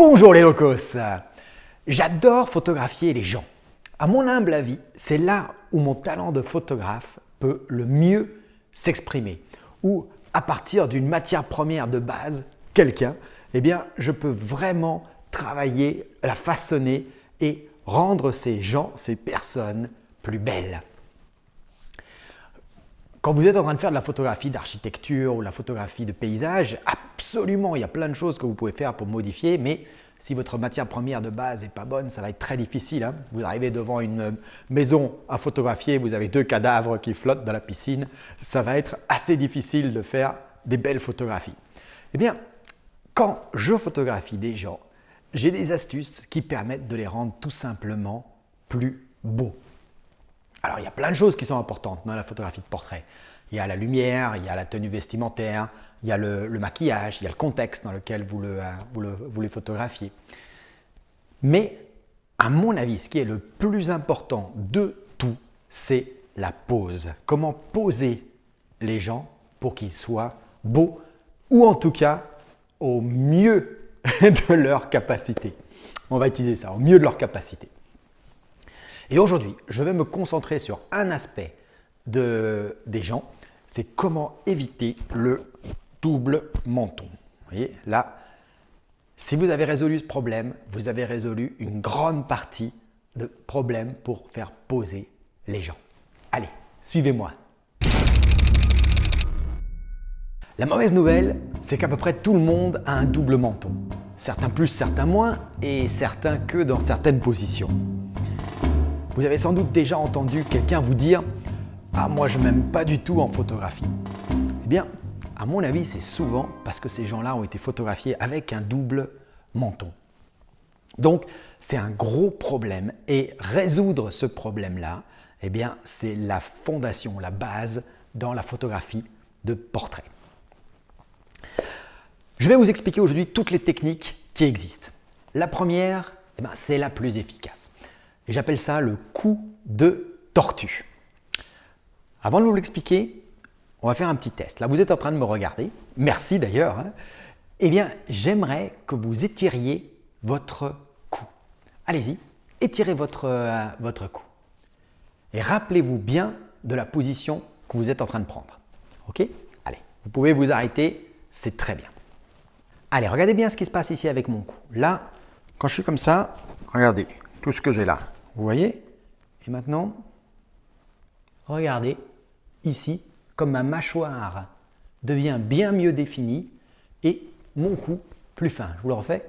Bonjour les locos. J'adore photographier les gens. À mon humble avis, c'est là où mon talent de photographe peut le mieux s'exprimer. Ou à partir d'une matière première de base, quelqu'un, je peux vraiment travailler, la façonner et rendre ces gens, ces personnes plus belles. Quand vous êtes en train de faire de la photographie d'architecture ou la photographie de paysage, absolument, il y a plein de choses que vous pouvez faire pour modifier, mais si votre matière première de base n'est pas bonne, ça va être très difficile. Vous arrivez devant une maison à photographier, vous avez 2 cadavres qui flottent dans la piscine, ça va être assez difficile de faire des belles photographies. Quand je photographie des gens, j'ai des astuces qui permettent de les rendre tout simplement plus beaux. Alors, il y a plein de choses qui sont importantes dans la photographie de portrait. Il y a la lumière, il y a la tenue vestimentaire, il y a le maquillage, il y a le contexte dans lequel vous les photographiez. Mais, à mon avis, ce qui est le plus important de tout, c'est la pose. Comment poser les gens pour qu'ils soient beaux ou en tout cas au mieux de leur capacité. On va utiliser ça, au mieux de leur capacité. Et aujourd'hui, je vais me concentrer sur un aspect des gens, c'est comment éviter le double menton. Vous voyez, là, si vous avez résolu ce problème, vous avez résolu une grande partie de problèmes pour faire poser les gens. Allez, suivez-moi. La mauvaise nouvelle, c'est qu'à peu près tout le monde a un double menton. Certains plus, certains moins, et certains que dans certaines positions. Vous avez sans doute déjà entendu quelqu'un vous dire « Ah, moi je ne m'aime pas du tout en photographie ». Eh bien, à mon avis, c'est souvent parce que ces gens-là ont été photographiés avec un double menton. Donc, c'est un gros problème et résoudre ce problème-là, c'est la fondation, la base dans la photographie de portrait. Je vais vous expliquer aujourd'hui toutes les techniques qui existent. La première, c'est la plus efficace. Et j'appelle ça le coup de tortue. Avant de vous l'expliquer, on va faire un petit test. Là, vous êtes en train de me regarder. Merci d'ailleurs. J'aimerais que vous étiriez votre cou. Allez-y, étirez votre cou. Et rappelez-vous bien de la position que vous êtes en train de prendre. OK? Allez, vous pouvez vous arrêter, c'est très bien. Allez, regardez bien ce qui se passe ici avec mon cou. Là, quand je suis comme ça, regardez tout ce que j'ai là. Vous voyez? Et maintenant, regardez ici, comme ma mâchoire devient bien mieux définie et mon cou plus fin. Je vous le refais.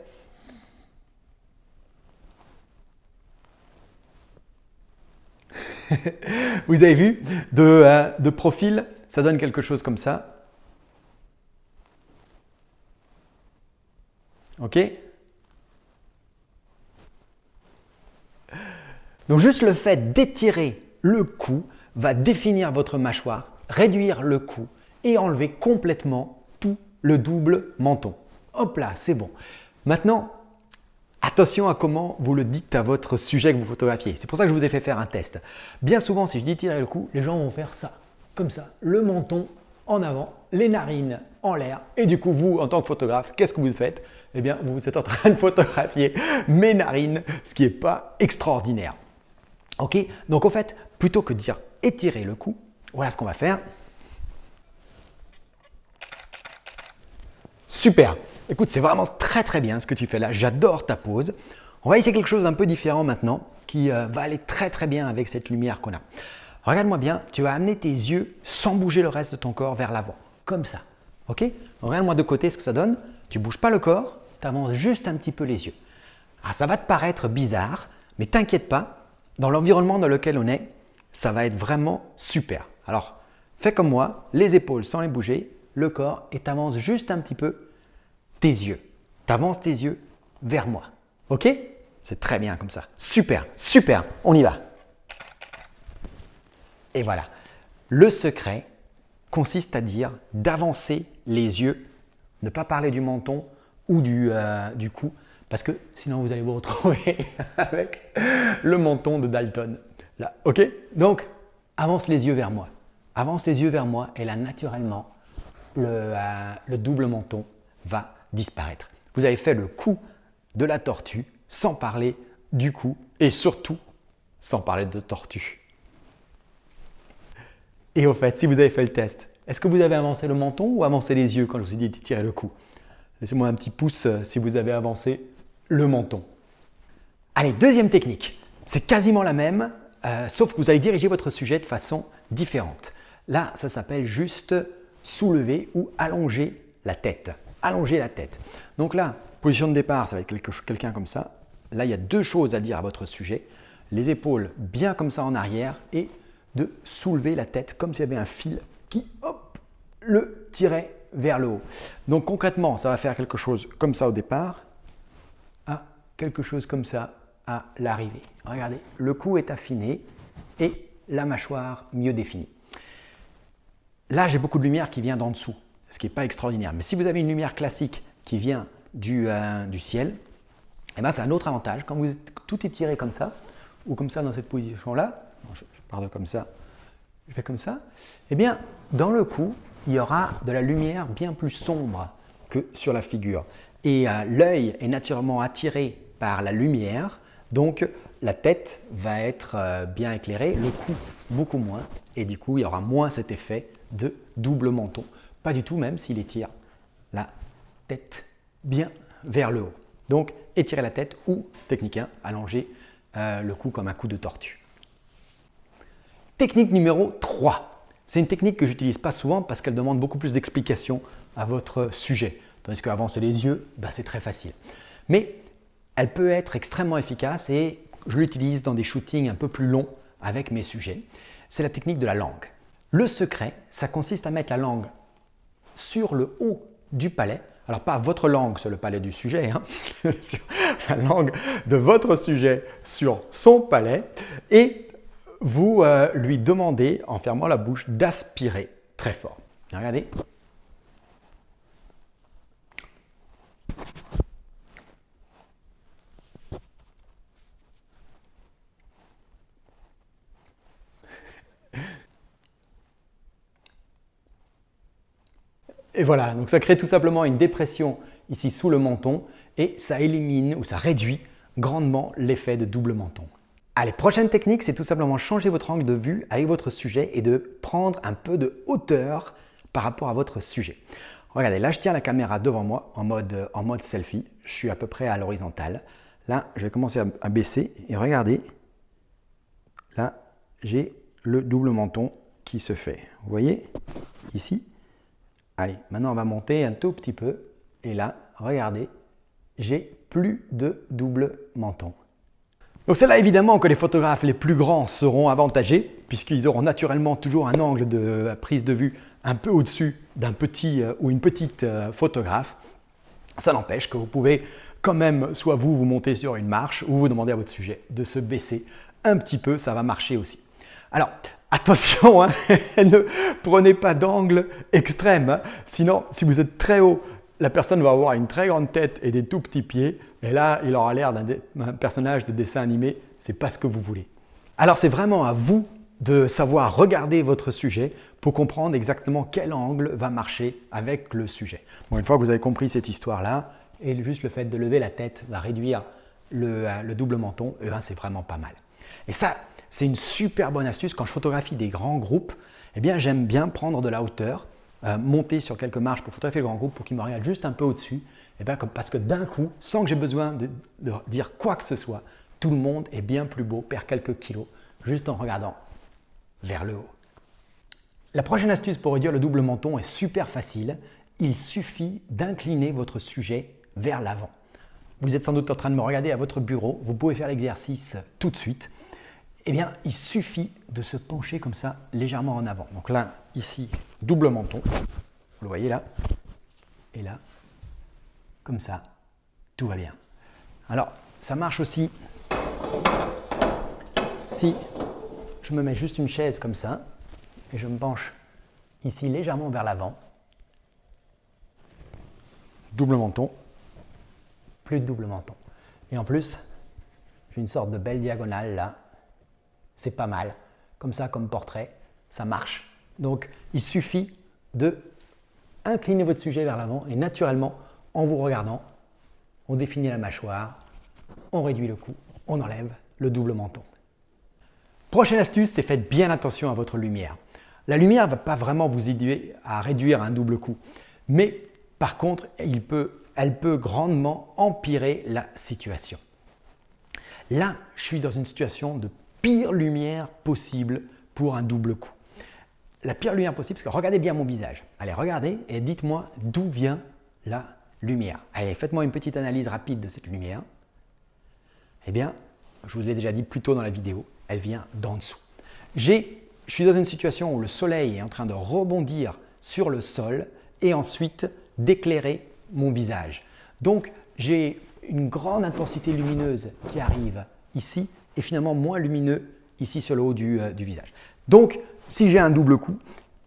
Vous avez vu, de profil, ça donne quelque chose comme ça. OK? Donc juste le fait d'étirer le cou va définir votre mâchoire, réduire le cou et enlever complètement tout le double menton. Hop là, c'est bon. Maintenant, attention à comment vous le dites à votre sujet que vous photographiez. C'est pour ça que je vous ai fait faire un test. Bien souvent, si je dis tirer le cou, les gens vont faire ça, comme ça, le menton en avant, les narines en l'air. Et du coup, vous, en tant que photographe, qu'est-ce que vous faites? Vous êtes en train de photographier mes narines, ce qui n'est pas extraordinaire. Ok, donc en fait, plutôt que de dire étirer le cou, voilà ce qu'on va faire. Super. Écoute, c'est vraiment très très bien ce que tu fais là. J'adore ta pose. On va essayer quelque chose d'un peu différent maintenant qui va aller très très bien avec cette lumière qu'on a. Regarde-moi bien, tu vas amener tes yeux sans bouger le reste de ton corps vers l'avant, comme ça. Ok? Regarde-moi de côté ce que ça donne. Tu ne bouges pas le corps, tu avances juste un petit peu les yeux. Alors, ça va te paraître bizarre, mais t'inquiète pas. Dans l'environnement dans lequel on est, ça va être vraiment super. Alors, fais comme moi, les épaules sans les bouger, le corps et tu avances juste un petit peu tes yeux. Tu avances tes yeux vers moi. OK? C'est très bien comme ça. Super, super, on y va. Et voilà. Le secret consiste à dire d'avancer les yeux, ne pas parler du menton ou du cou, parce que sinon vous allez vous retrouver avec le menton de Dalton. Là, ok? Donc, avance les yeux vers moi. Avance les yeux vers moi et là, naturellement, le double menton va disparaître. Vous avez fait le coup de la tortue, sans parler du cou et surtout sans parler de tortue. Et au fait, si vous avez fait le test, est-ce que vous avez avancé le menton ou avancé les yeux quand je vous ai dit d'étirer le cou? Laissez-moi un petit pouce si vous avez avancé le menton. Allez, deuxième technique. C'est quasiment la même, sauf que vous allez diriger votre sujet de façon différente. Là, ça s'appelle juste soulever ou allonger la tête. Allonger la tête. Donc là, position de départ, ça va être quelqu'un comme ça. Là, il y a deux choses à dire à votre sujet. Les épaules bien comme ça en arrière et de soulever la tête comme s'il y avait un fil qui, hop, le tirait vers le haut. Donc concrètement, ça va faire quelque chose comme ça au départ, à quelque chose comme ça à l'arrivée. Regardez, le cou est affiné et la mâchoire mieux définie. Là, j'ai beaucoup de lumière qui vient d'en dessous, ce qui n'est pas extraordinaire. Mais si vous avez une lumière classique qui vient du ciel, eh ben, c'est un autre avantage. Quand vous êtes tout étiré comme ça, ou comme ça dans cette position-là, je pars de comme ça, je fais comme ça, eh bien, dans le cou, il y aura de la lumière bien plus sombre que sur la figure. Et l'œil est naturellement attiré par la lumière, donc la tête va être bien éclairée, le cou beaucoup moins, et du coup, il y aura moins cet effet de double menton. Pas du tout, même s'il étire la tête bien vers le haut. Donc, étirer la tête ou, technique 1, allonger le cou comme un cou de tortue. Technique numéro 3. C'est une technique que j'utilise pas souvent parce qu'elle demande beaucoup plus d'explications à votre sujet. Tandis qu'avancer les yeux, c'est très facile. Mais elle peut être extrêmement efficace et je l'utilise dans des shootings un peu plus longs avec mes sujets. C'est la technique de la langue. Le secret, ça consiste à mettre la langue sur le haut du palais. Alors pas votre langue sur le palais du sujet, hein, sur la langue de votre sujet sur son palais et vous lui demandez, en fermant la bouche, d'aspirer très fort. Regardez. Et voilà, donc ça crée tout simplement une dépression ici sous le menton et ça élimine ou ça réduit grandement l'effet de double menton. Allez, prochaine technique, c'est tout simplement changer votre angle de vue avec votre sujet et de prendre un peu de hauteur par rapport à votre sujet. Regardez, là je tiens la caméra devant moi en mode selfie, je suis à peu près à l'horizontale. Là, je vais commencer à baisser et regardez, là j'ai le double menton qui se fait. Vous voyez, ici. Allez, maintenant on va monter un tout petit peu et là, regardez, j'ai plus de double menton. Donc c'est là évidemment que les photographes les plus grands seront avantagés puisqu'ils auront naturellement toujours un angle de prise de vue un peu au-dessus d'un petit ou une petite photographe. Ça n'empêche que vous pouvez quand même soit vous montez sur une marche ou vous demandez à votre sujet de se baisser un petit peu, ça va marcher aussi. Alors attention, hein, ne prenez pas d'angle extrême, hein, sinon si vous êtes très haut, la personne va avoir une très grande tête et des tout petits pieds. Et là, il aura l'air d'un personnage de dessin animé. Ce n'est pas ce que vous voulez. Alors, c'est vraiment à vous de savoir regarder votre sujet pour comprendre exactement quel angle va marcher avec le sujet. Bon, une fois que vous avez compris cette histoire-là, et juste le fait de lever la tête va réduire le double menton, c'est vraiment pas mal. Et ça, c'est une super bonne astuce. Quand je photographie des grands groupes, j'aime bien prendre de la hauteur, monter sur quelques marches pour photographier le grand groupe pour qu'il me regarde juste un peu au-dessus. Parce que d'un coup, sans que j'ai besoin de dire quoi que ce soit, tout le monde est bien plus beau, perd quelques kilos, juste en regardant vers le haut. La prochaine astuce pour réduire le double menton est super facile. Il suffit d'incliner votre sujet vers l'avant. Vous êtes sans doute en train de me regarder à votre bureau, vous pouvez faire l'exercice tout de suite. Il suffit de se pencher comme ça, légèrement en avant. Donc là, ici, double menton, vous le voyez là, et là, comme ça, tout va bien. Alors, ça marche aussi si je me mets juste une chaise comme ça et je me penche ici légèrement vers l'avant. Double menton, plus de double menton. Et en plus, j'ai une sorte de belle diagonale là. C'est pas mal. Comme ça, comme portrait, ça marche. Donc, il suffit de incliner votre sujet vers l'avant et naturellement, en vous regardant, on définit la mâchoire, on réduit le cou, on enlève le double menton. Prochaine astuce, c'est faites bien attention à votre lumière. La lumière ne va pas vraiment vous aider à réduire un double cou, mais par contre, elle peut grandement empirer la situation. Là, je suis dans une situation de pire lumière possible pour un double cou. La pire lumière possible, parce que regardez bien mon visage. Allez, regardez et dites-moi d'où vient la lumière. Allez, faites-moi une petite analyse rapide de cette lumière. Eh bien, je vous l'ai déjà dit plus tôt dans la vidéo, elle vient d'en dessous. Je suis dans une situation où le soleil est en train de rebondir sur le sol et ensuite d'éclairer mon visage. Donc, j'ai une grande intensité lumineuse qui arrive ici et finalement moins lumineux ici sur le haut du visage. Donc, si j'ai un double cou,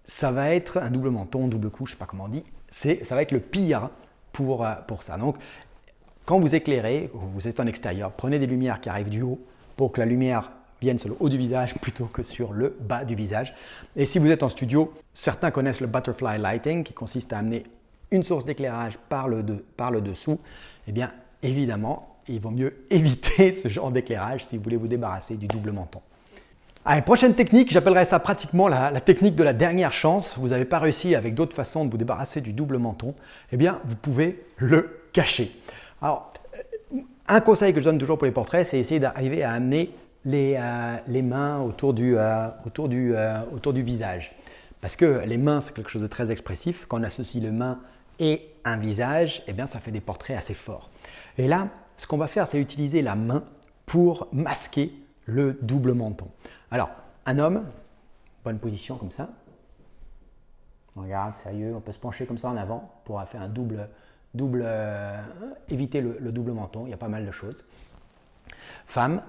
ça va être un double menton, double cou, je ne sais pas comment on dit, ça va être le pire pour ça. Donc, quand vous éclairez, vous êtes en extérieur, prenez des lumières qui arrivent du haut pour que la lumière vienne sur le haut du visage plutôt que sur le bas du visage. Et si vous êtes en studio, certains connaissent le butterfly lighting qui consiste à amener une source d'éclairage par le dessous. Eh bien, évidemment, il vaut mieux éviter ce genre d'éclairage si vous voulez vous débarrasser du double menton. Allez, prochaine technique, j'appellerais ça pratiquement la technique de la dernière chance. Vous n'avez pas réussi avec d'autres façons de vous débarrasser du double menton. Eh bien, vous pouvez le cacher. Alors, un conseil que je donne toujours pour les portraits, c'est essayer d'arriver à amener les mains autour du visage. Parce que les mains, c'est quelque chose de très expressif. Quand on associe les mains et un visage, eh bien, ça fait des portraits assez forts. Et là, ce qu'on va faire, c'est utiliser la main pour masquer le double menton. Alors, un homme, bonne position comme ça. On regarde, sérieux, on peut se pencher comme ça en avant pour faire un éviter le double menton. Il y a pas mal de choses. Femme,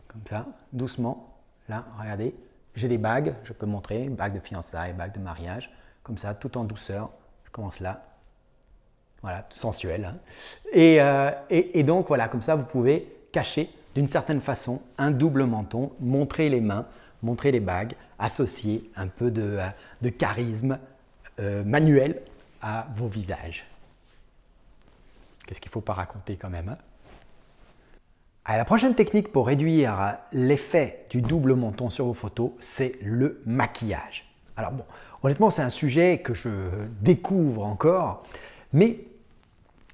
comme ça, doucement. Là, regardez, j'ai des bagues, je peux montrer, bague de fiançailles, bague de mariage, comme ça, tout en douceur. Je commence là. Voilà, sensuel. Hein. Et donc, voilà, comme ça, vous pouvez cacher d'une certaine façon un double menton, montrer les mains, montrer les bagues, associer un peu de charisme manuel à vos visages. Qu'est-ce qu'il ne faut pas raconter quand même, hein? Alors, la prochaine technique pour réduire l'effet du double menton sur vos photos, c'est le maquillage. Alors bon, honnêtement, c'est un sujet que je découvre encore, mais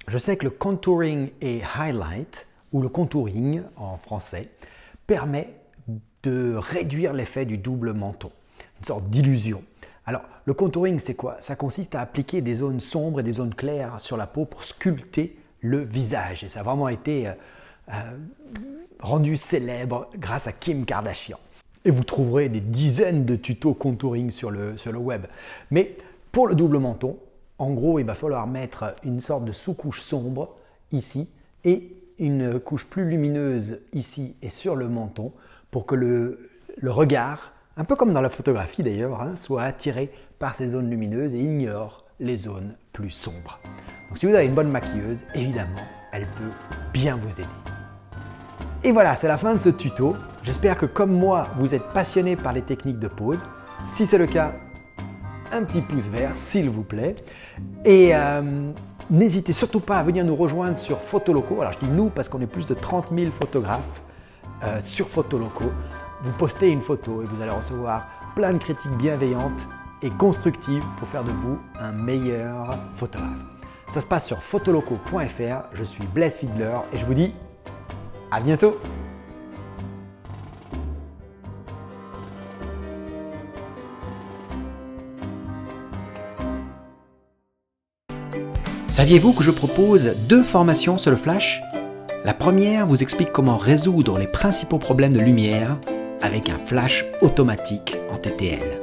je sais que le contouring et highlight, ou le contouring en français, permet de réduire l'effet du double menton, une sorte d'illusion. Alors, le contouring, c'est quoi? Ça consiste à appliquer des zones sombres et des zones claires sur la peau pour sculpter le visage. Et ça a vraiment été rendu célèbre grâce à Kim Kardashian. Et vous trouverez des dizaines de tutos contouring sur le web. Mais pour le double menton, en gros, il va falloir mettre une sorte de sous-couche sombre ici et une couche plus lumineuse ici et sur le menton pour que le regard, un peu comme dans la photographie d'ailleurs, hein, soit attiré par ces zones lumineuses et ignore les zones plus sombres. Donc si vous avez une bonne maquilleuse, évidemment, elle peut bien vous aider. Et voilà, c'est la fin de ce tuto. J'espère que comme moi, vous êtes passionné par les techniques de pose. Si c'est le cas, un petit pouce vert, s'il vous plaît. Et n'hésitez surtout pas à venir nous rejoindre sur Photoloco. Alors je dis nous parce qu'on est plus de 30 000 photographes sur Photoloco. Vous postez une photo et vous allez recevoir plein de critiques bienveillantes et constructives pour faire de vous un meilleur photographe. Ça se passe sur photoloco.fr. Je suis Blaise Fiedler et je vous dis à bientôt. Saviez-vous que je propose 2 formations sur le flash? La première vous explique comment résoudre les principaux problèmes de lumière avec un flash automatique en TTL.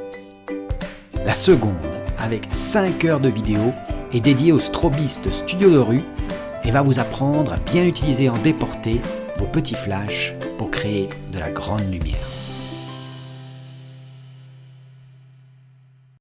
La seconde, avec 5 heures de vidéo, est dédiée aux strobistes studio de rue et va vous apprendre à bien utiliser en déporté vos petits flashs pour créer de la grande lumière.